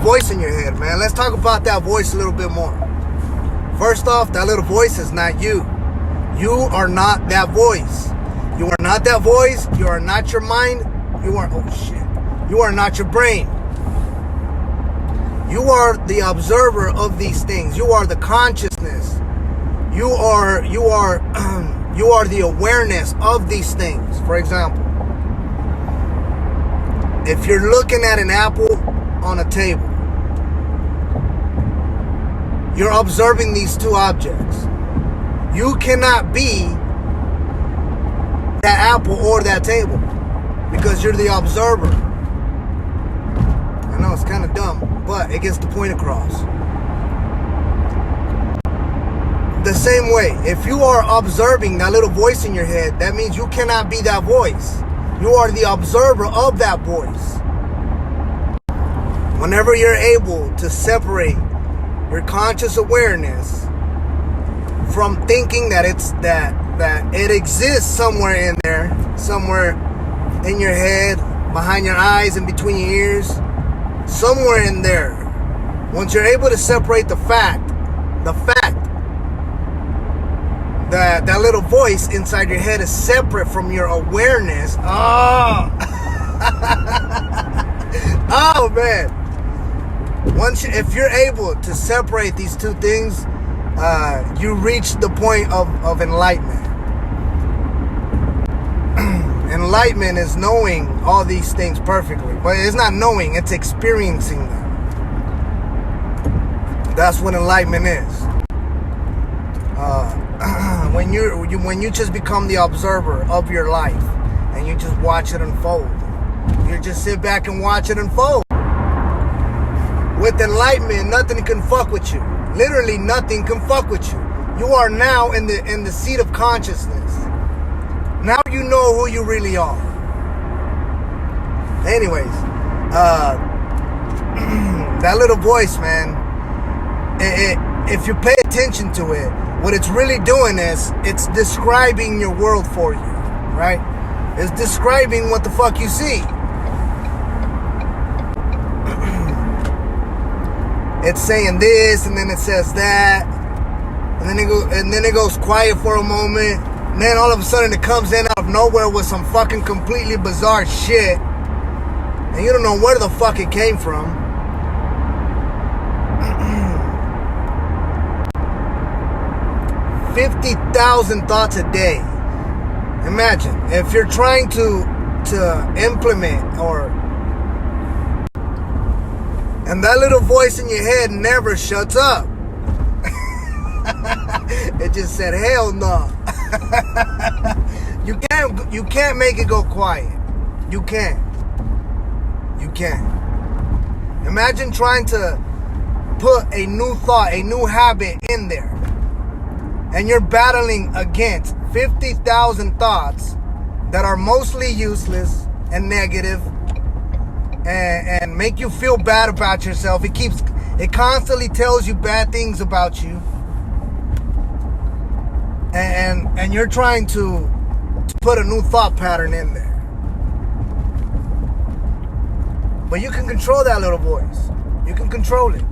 voice in your head, man. Let's talk about that voice a little bit more. First off, that little voice is not you. You are not that voice. You are not that voice. You are not your mind. You are, oh shit. You are not your brain. You are the observer of these things. You are the consciousness. You are the awareness of these things. For example, if you're looking at an apple on a table, you're observing these two objects. You cannot be that apple or that table because you're the observer. I know it's kind of dumb, but it gets the point across. The same way, if you are observing that little voice in your head, that means you cannot be that voice. You are the observer of that voice. Whenever you're able to separate your conscious awareness from thinking that that it exists somewhere in there, somewhere in your head, behind your eyes, and between your ears, somewhere in there. Once you're able to separate the fact that that little voice inside your head is separate from your awareness. Oh, oh man. If you're able to separate these two things, you reach the point of enlightenment. Enlightenment is knowing all these things perfectly, but it's not knowing, it's experiencing them. That's what enlightenment is. When you just become the observer of your life and you just watch it unfold. You just sit back and watch it unfold. With enlightenment, nothing can fuck with you. Literally nothing can fuck with you. You are now in the seat of consciousness. Now you know who you really are. Anyways, that little voice, man, if you pay attention to it, what it's really doing is it's describing your world for you, right? It's describing what the fuck you see. It's saying this, and then it says that, and then it goes quiet for a moment, and then all of a sudden it comes in out of nowhere with some fucking completely bizarre shit, and you don't know where the fuck it came from. 50,000 thoughts a day. Imagine if you're trying to implement and that little voice in your head never shuts up. It just said, hell no. You can't make it go quiet. You can't. Imagine trying to put a new thought, a new habit in there, and you're battling against 50,000 thoughts that are mostly useless and negative and make you feel bad about yourself. It constantly tells you bad things about you. And you're trying to put a new thought pattern in there. But you can control that little voice. You can control it.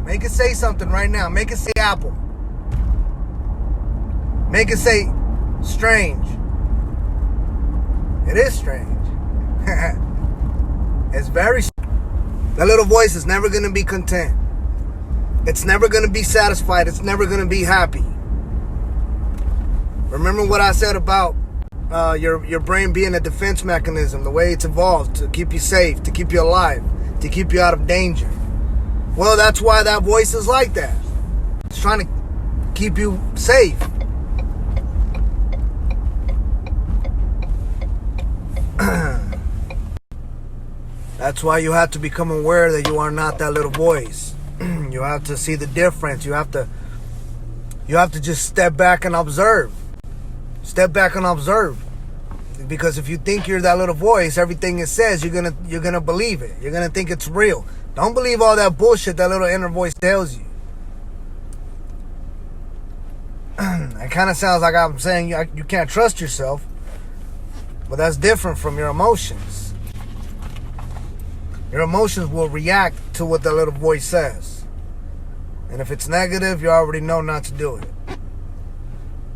Make it say something right now. Make it say apple. Make it say strange. It is strange. It's very strange. That little voice is never going to be content. It's never going to be satisfied. It's never going to be happy. Remember what I said about your brain being a defense mechanism, the way it's evolved to keep you safe, to keep you alive, to keep you out of danger. Well, that's why that voice is like that. It's trying to keep you safe. That's why you have to become aware that you are not that little voice. You have to see the difference. You have to just step back and observe. Step back and observe. Because if you think you're that little voice, everything it says, you're gonna believe it. You're gonna think it's real. Don't believe all that bullshit that little inner voice tells you. It kind of sounds like I'm saying you can't trust yourself, but that's different from your emotions. Your emotions will react to what the little voice says. And if it's negative, you already know not to do it.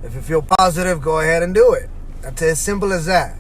If you feel positive, go ahead and do it. That's as simple as that.